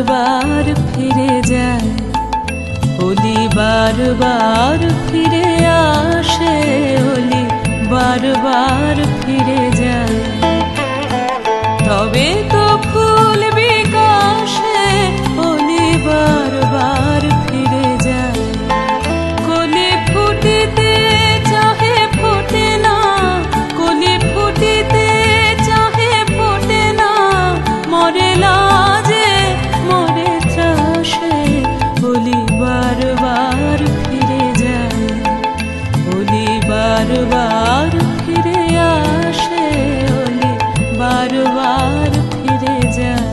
বারবার ফিরে যায়, হোলি বারবার ফিরে আসে, হোলি বারবার ফিরে যায়। তবে তো ফুল বিকাশে হোলি বারবার ফিরে যায়। কলি ফুটিতে চাহে ফোটে না, কলি ফুটিতে চাহে ফোটে না, মরে লাজে মরে ত্রাসে, হোলি বারবার ফিরে যায়, হোলি বারবার ফিরে আসে, হোলি বারবার ফিরে যায়।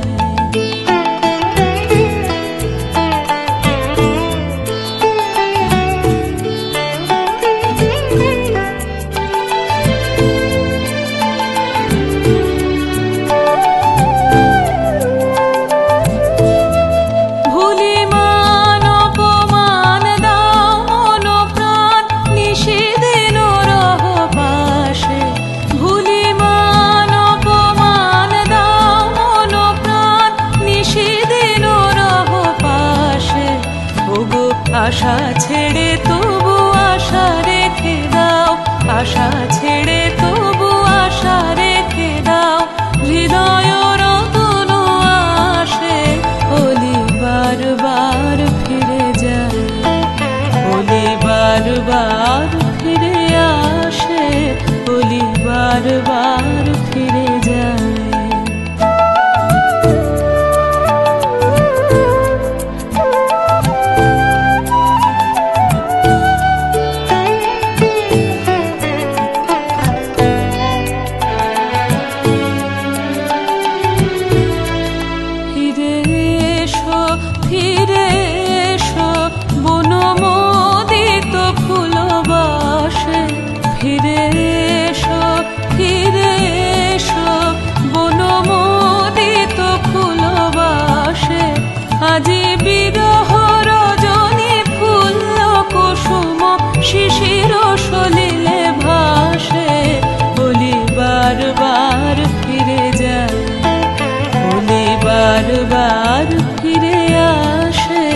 আশা ছেড়ে তবু আশা রেখে দাও, আশা ছেড়ে তবু আশা রেখে দাও, হৃদয় রতন আসে, হোলি বারবার ফিরে যায়, হোলি বারবার ফিরে আসে, হোলি বারবার ফিরে যায়। আজি বিরহ রজনী ফুল কুসুম শিশির সলিলে ভাসে, হোলি বারবার ফিরে যায়, হোলি বারবার ফিরে আসে,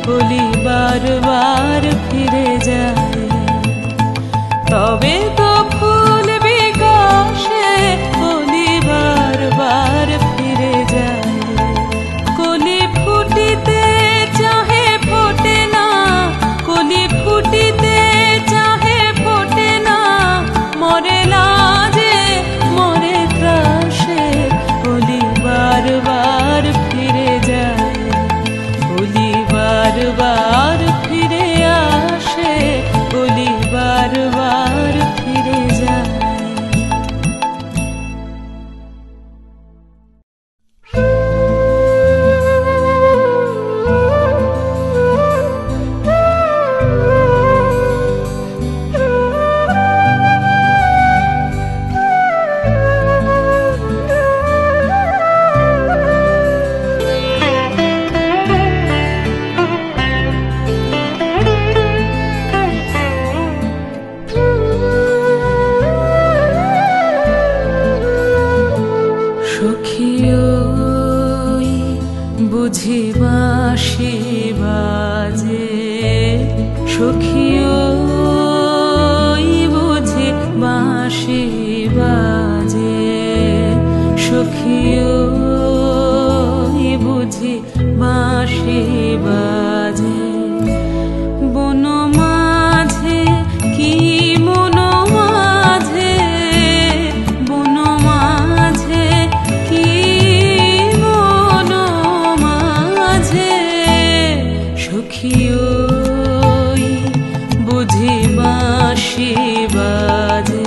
হোলি বারবার ফিরে যায়। তবে তো ফুল বিকাশে হোলি বারবার ফিরে যায়। কলি ফুটিতে চাহে ফোটে না, কলি ফুটিতে চাহে ফোটে না, মরে লাজে মরে ত্রাসে, হোলি বারবার ফিরে যায়, হোলি বারবার ফিরে আসে, হোলি বারবার ফিরে যায়। বুঝি বাঁশি বাজে, সখী ওই বুঝি বাঁশি বাজে, সখী ওই বুঝি বাঁশি বাজে। বন মাঝে কি মন মাঝে, বন মাঝে কি মন মাঝে, সখী ওই বুঝি বাঁশি বাজে।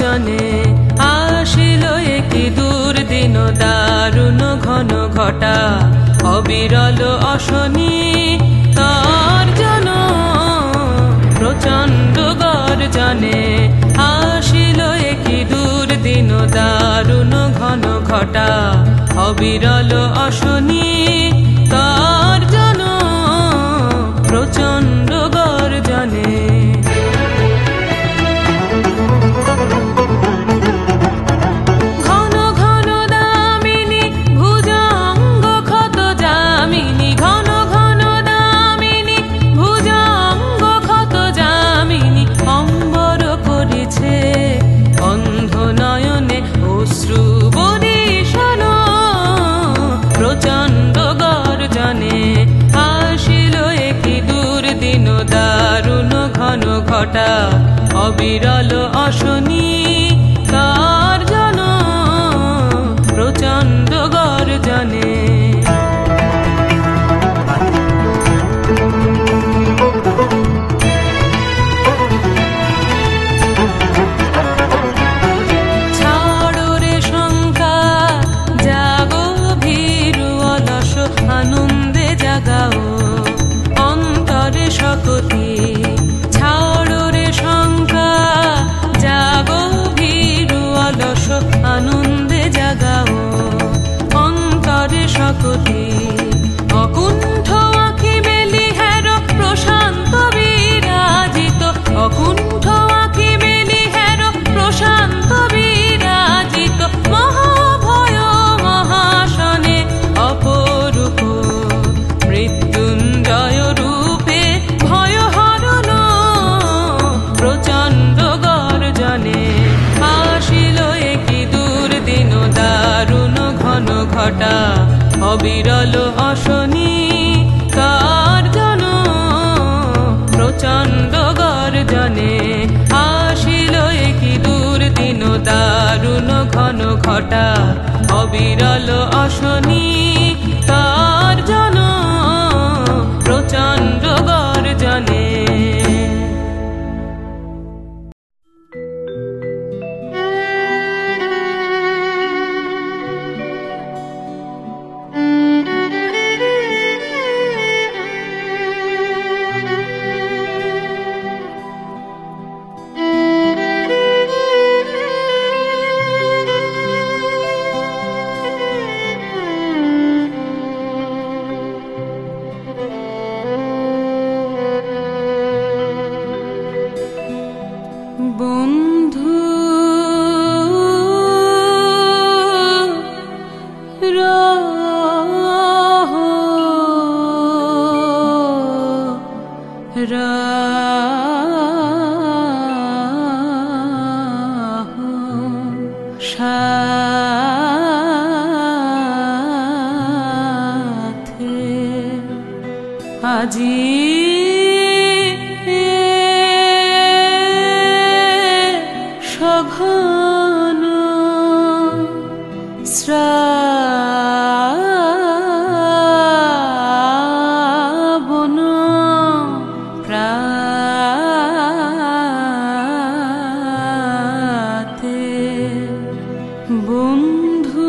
গর্জনে আসিল একই দুর্দিন দারুণ ঘন ঘটা অবিরল অশনি তর্জন প্রচণ্ড গর্জনে আসিল একই দুর্দিন দারুণ ঘন ঘটা অবিরল অশনি তর্জন প্রচণ্ড গর্জনে প্রচণ্ড গর্জনে আসিল একই দুর্দিন দারুণ ঘন ঘটা অবিরল অশনি তর্জন প্রচণ্ড গর্জনে আনন্দে জাগাও অন্তরে শকতি ছাড়ো রে শঙ্কা জাগো ভীরু অলস আনন্দে জাগাও অন্তরে শকতি অকুণ্ঠ আঁখি মেলি হের প্রশান্ত বিরাজিত অকুণ্ঠ আঁখি মেলি হের প্রশান্ত বিরাজিত মহাভয় মহাশনে অপরূপ মৃত্যুঞ্জয় রূপে ভয় হরণ প্রচণ্ড গর্জনে আসিল একই দুর্দিন দারুণ ঘন ঘটা অবিরল অশনি তর্জন প্রচণ্ড গর্জনে আসিল একই দুর্দিন দারুণ ঘন ঘটা অবিরল অশনি তর্জন প্রচণ্ড গর্জনে বন্ধু সাথে আজি সঘন শ্রাবণ প্রাতে বন্ধু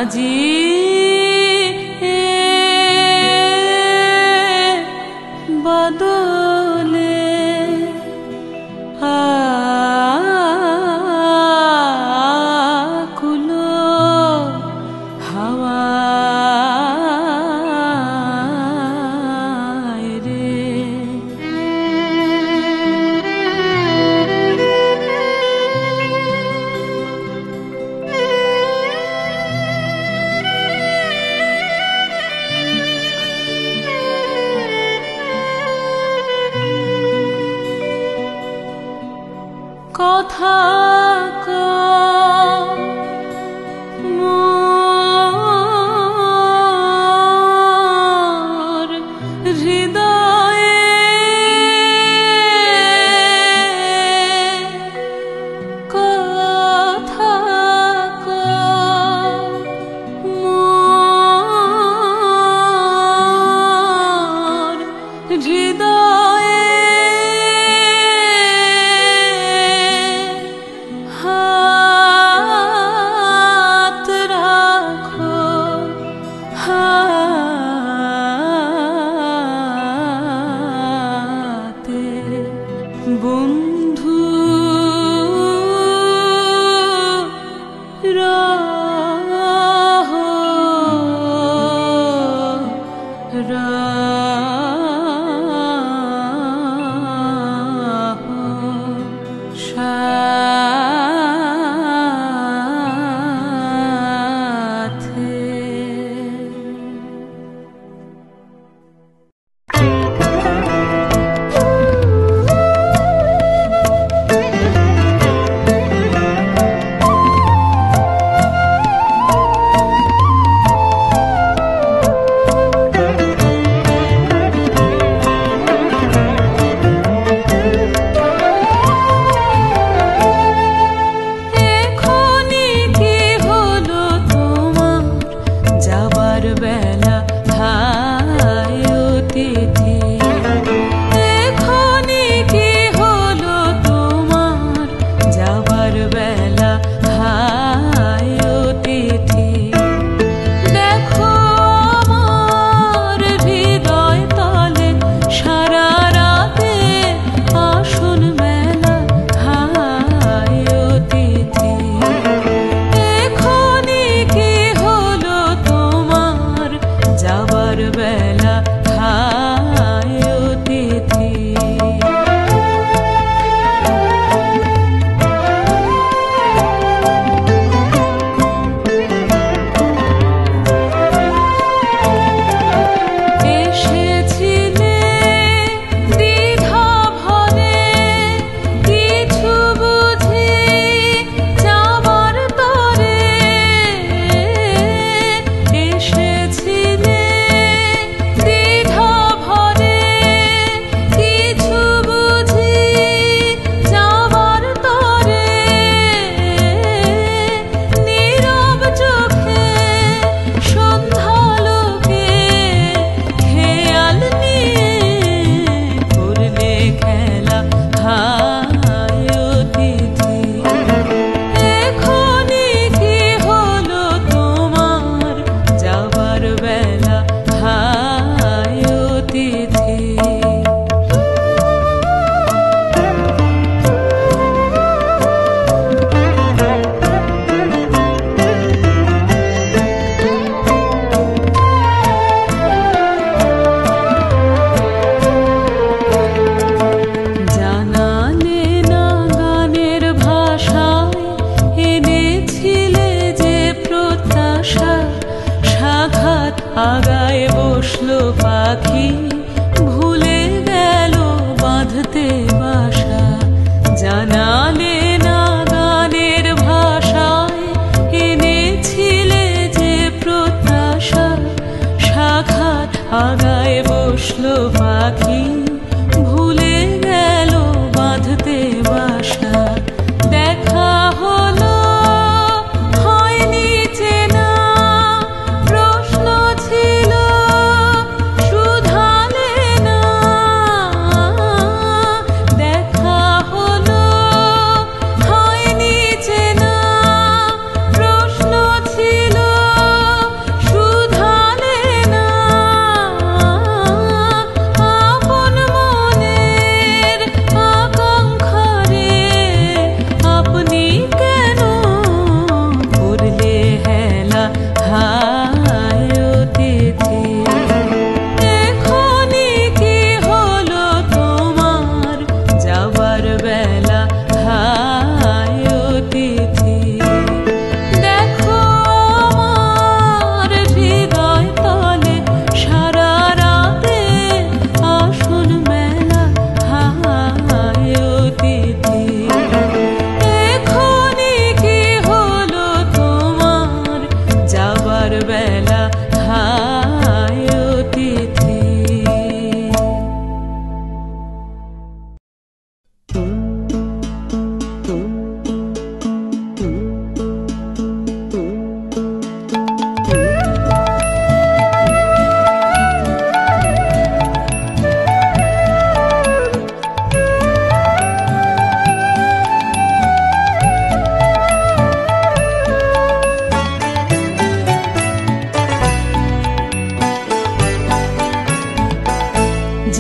আজি বাদলে আকুলো হাওয়ায় রে। কথা মোর হৃদয়ে কথা মোর হৃদয়ে হাত রাখো হাতে বন্ধু রহো সাথে।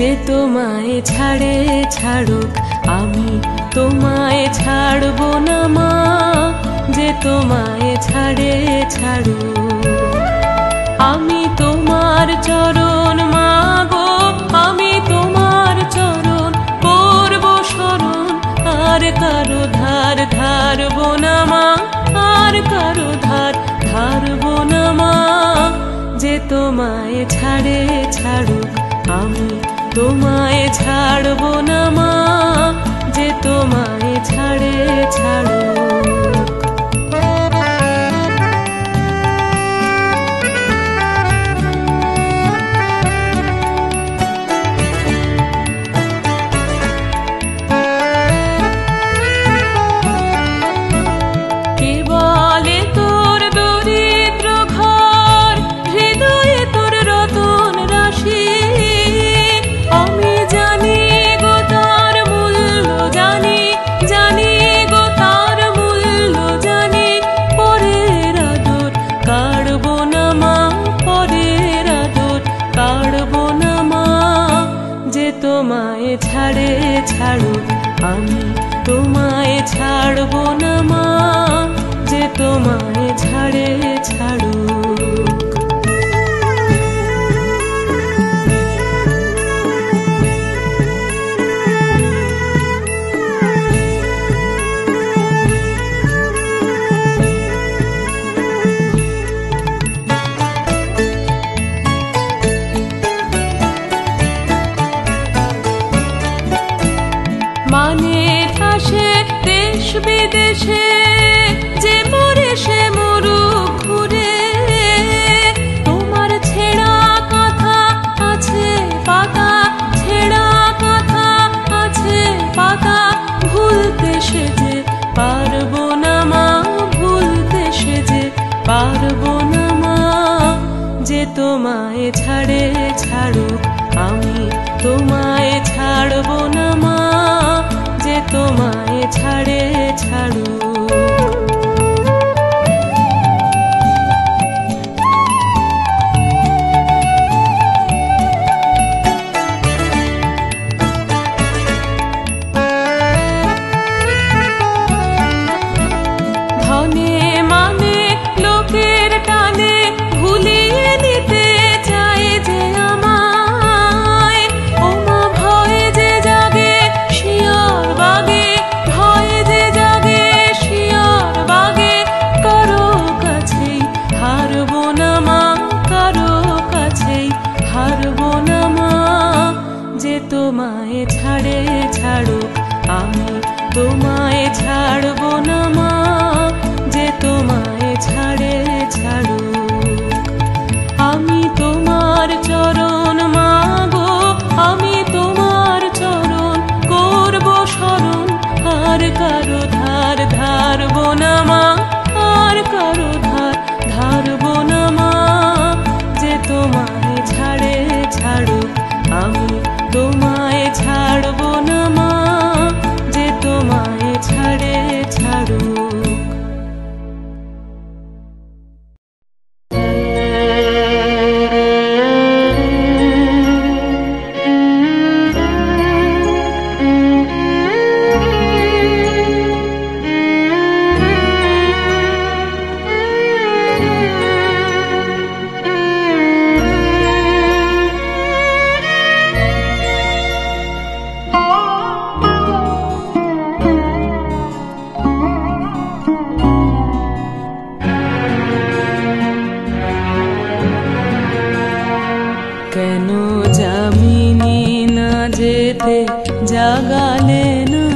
যে তোমায় ছাড়ে ছাড়ুক আমি তোমায় ছাড়বো না মা, যে তোমায় ছাড়ে ছাড়ুক। আমি তোমার চরণ মাগো, আমি তোমার চরণ করব শরণ, আর কারো ধার ধারবো না মা, আর কারো ধার ধারবো না মা। যে তোমায় ছাড়ে ছাড়ুক আমি তোমায় ছাড়বো না মা, যে তোমায় ছাড়ে ছাড়ুক। কে বলে তোর দরিদ্র ঘর, হৃদয়ে তোর রতন রাশি, আমি জানি গো তার মূল্য, জানি জানি গো তার মূল্য জানি। পরের আদর কাড়বো না মা, পরের আদর কাড়বো না মা। যে তোমায় ছাড়ে ছাড়ুক আমি তোমায় ছাড়বো না মা, যে তোমায় ছাড়ে ছাড়ুক। মানের আসে দেশ বিদেশে, যে মরে সে মরুক ঘুরে। তোমার ছেঁড়া কাঁথা আছে পাতা, ছেঁড়া কাঁথা আছে পাতা, ভুলতে সেজে পারবো না মা, ভুলতে সেজে পারবো না মা। যে তোমায় ছাড়ে ছাড়ুক আমি তোমায় ছাড়বো না মা, যে তোমায় ছাড়ে ছাড়ুক। ধনে মানে লোকের টানে ভুলিয়ে নিতে চায় যে আমায়, ও মা ভয়ে যে জাগে শিয়র বাগে, ভয়ে যে জাগে শিয়র বাগে। কারো কাছেই হারবো না মা, কারো কাছেই হারবো না মা। যে তোমায় ছাড়ে ছাড়ুক আমি তোমায় ছাড়বো না মা, যে তোমায় ছাড়ে ছাড়ুক। আমি তোমার চরণ মাগো, আমি তোমার চরণ করব শরণ, আর কারো ধার ধারবো না মা, আর কারো ধার ধারবো না মা। যে তোমায় ছাড়ে ছাড়ুক আমি তোমায় ছাড়বো না মা, যে তোমায় ছাড়ে ছাড়ুক। কেন যামিনী না যেতে জাগালে না,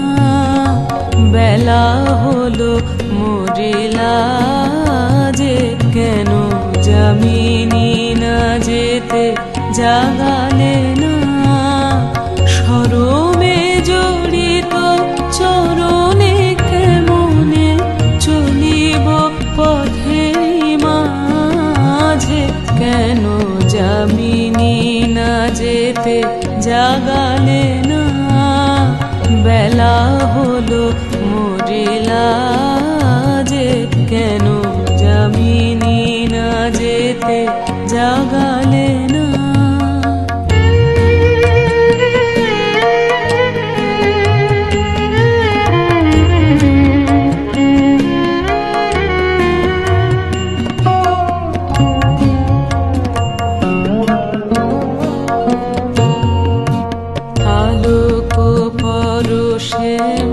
বেলা হলো মরিলা যে। কেন যামিনী না যেতে জাগালে না, শরমে জড়িত চরণে কেমনে চলিব পথের মাঝে। কেন যামিনী না যেতে জাগালে না, বেলা হলো মরিলা যে। কেন যামিনী না যেতে জাগালে না।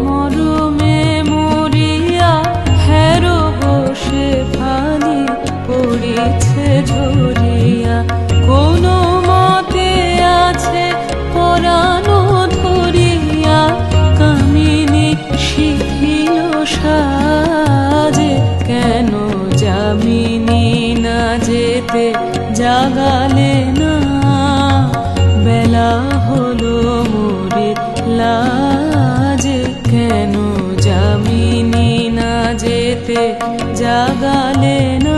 মরমে মরিয়া হেরো বসে ফালি পড়েছে ঝরিয়া কোনো মতে আছে পরানো ধরিয়া কামিনী শিথিল সাজে কেন যামিনী না যেতে জাগালে না বেলা হলো মোরে লাজে কেন যামিনী না যেতে জাগালে না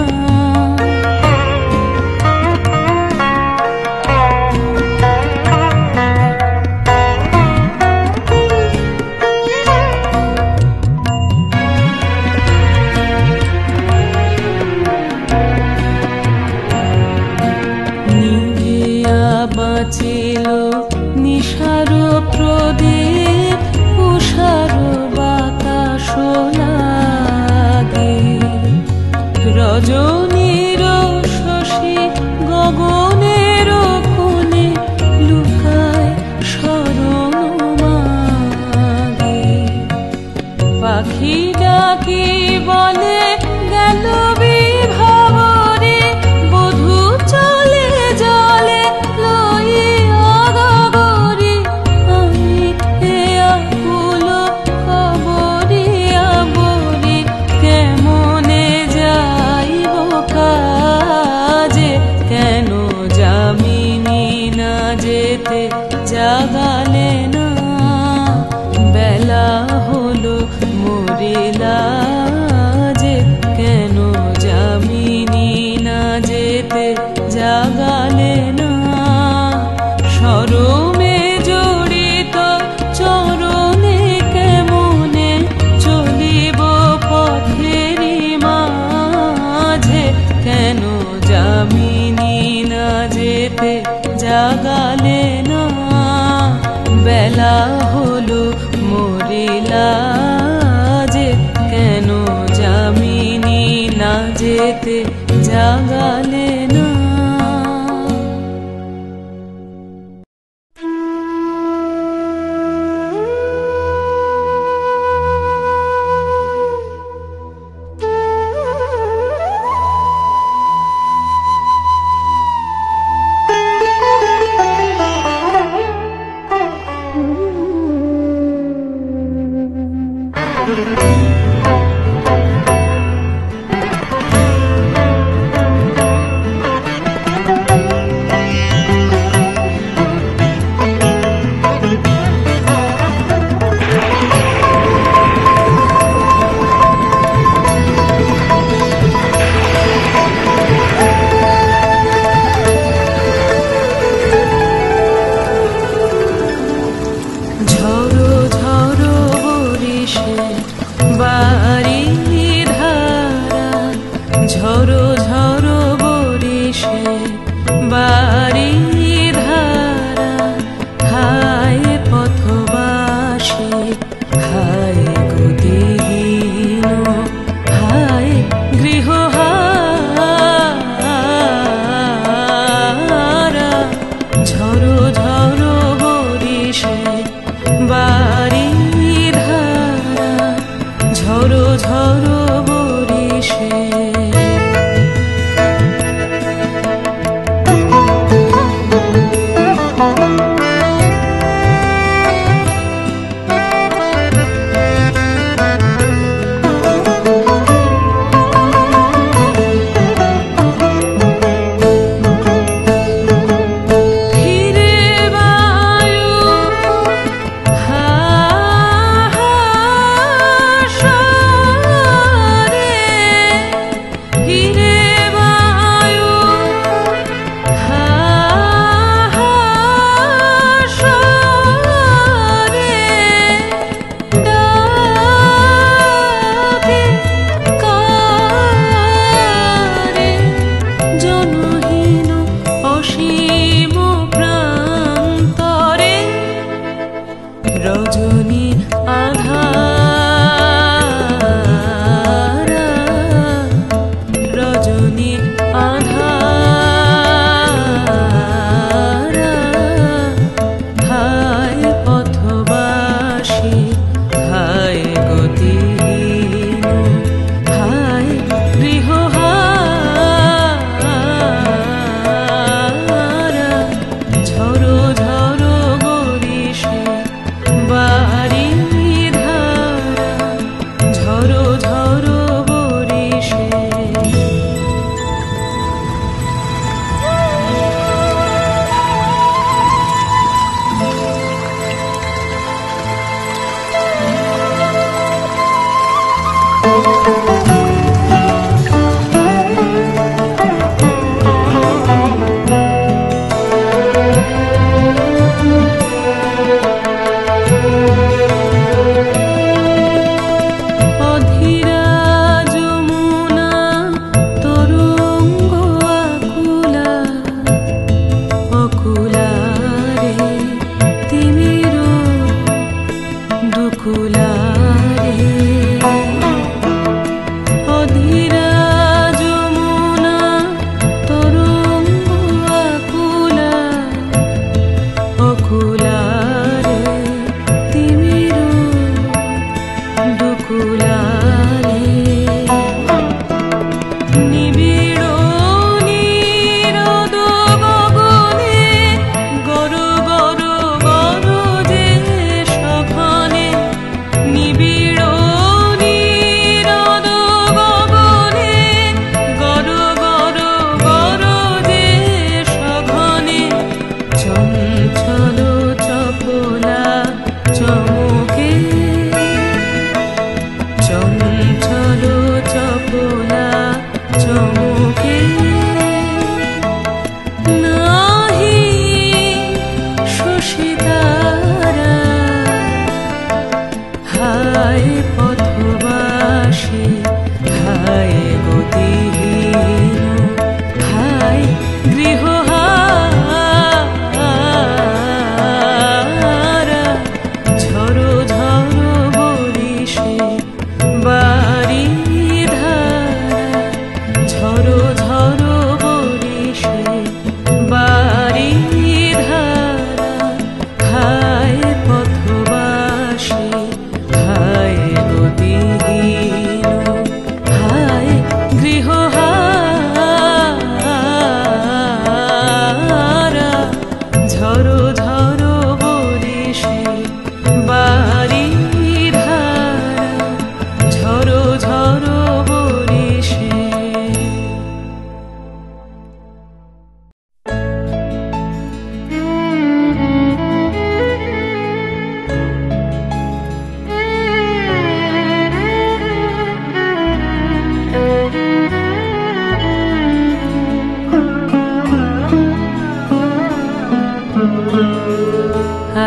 বাঁচিল নিশার প্রদীপ উষার বাতাস লাগে রজনীর শশী গগনের কোণে লুকায় শরণ মাগে পাখি ডাকি বলে গেল বিভাবরে বধূ চলে জলে জাগালে না বেলা হলো মরিলা যে কেন যামিনী না যেতে জাগালে না শরমে জড়িত চরণে কেমনে চলিব পথেরি মাঝে কেন যামিনী না যেতে জাগালে না বেলা হলো মরিলা যে কেন যামিনী না যেতে জাগালে না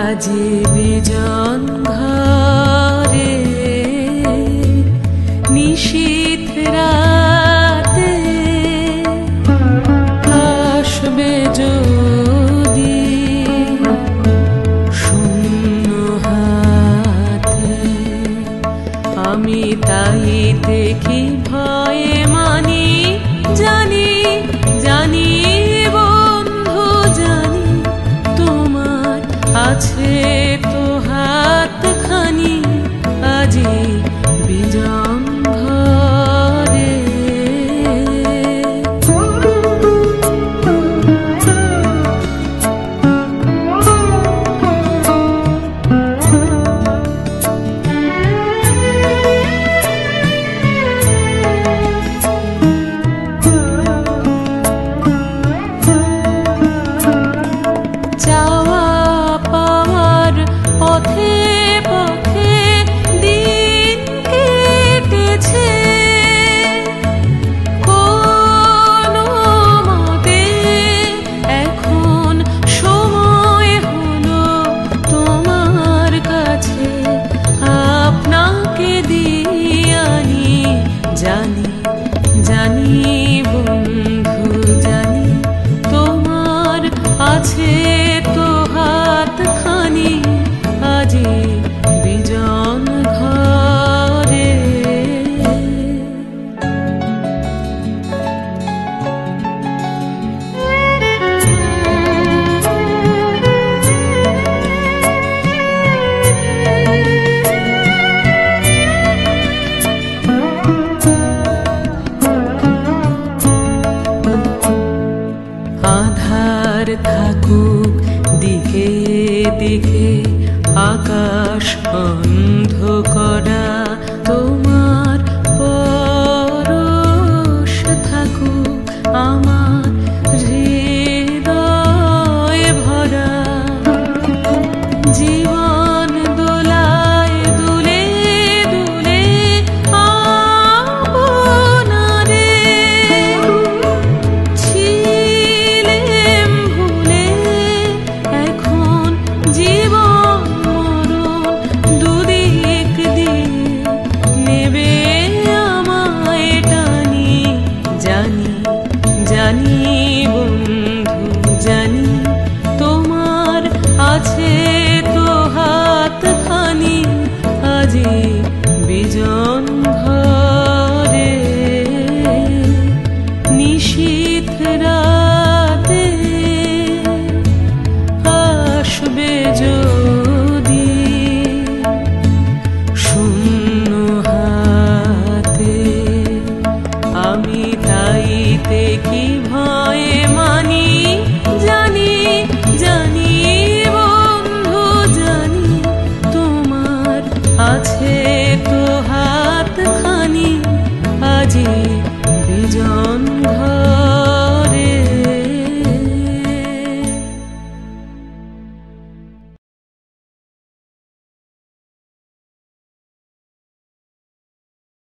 আজি বিজন ঘরে নিশীথ রাতে আসবে যদি শূন্য হাতে, আমি তাইতে কি ভয়ে মানি, জানি জানি বন্ধু জানি, তোমার আছে তো হাতখানি আজি বিজন ঘরে। চাওয়া পাওয়ার বিজন ঘর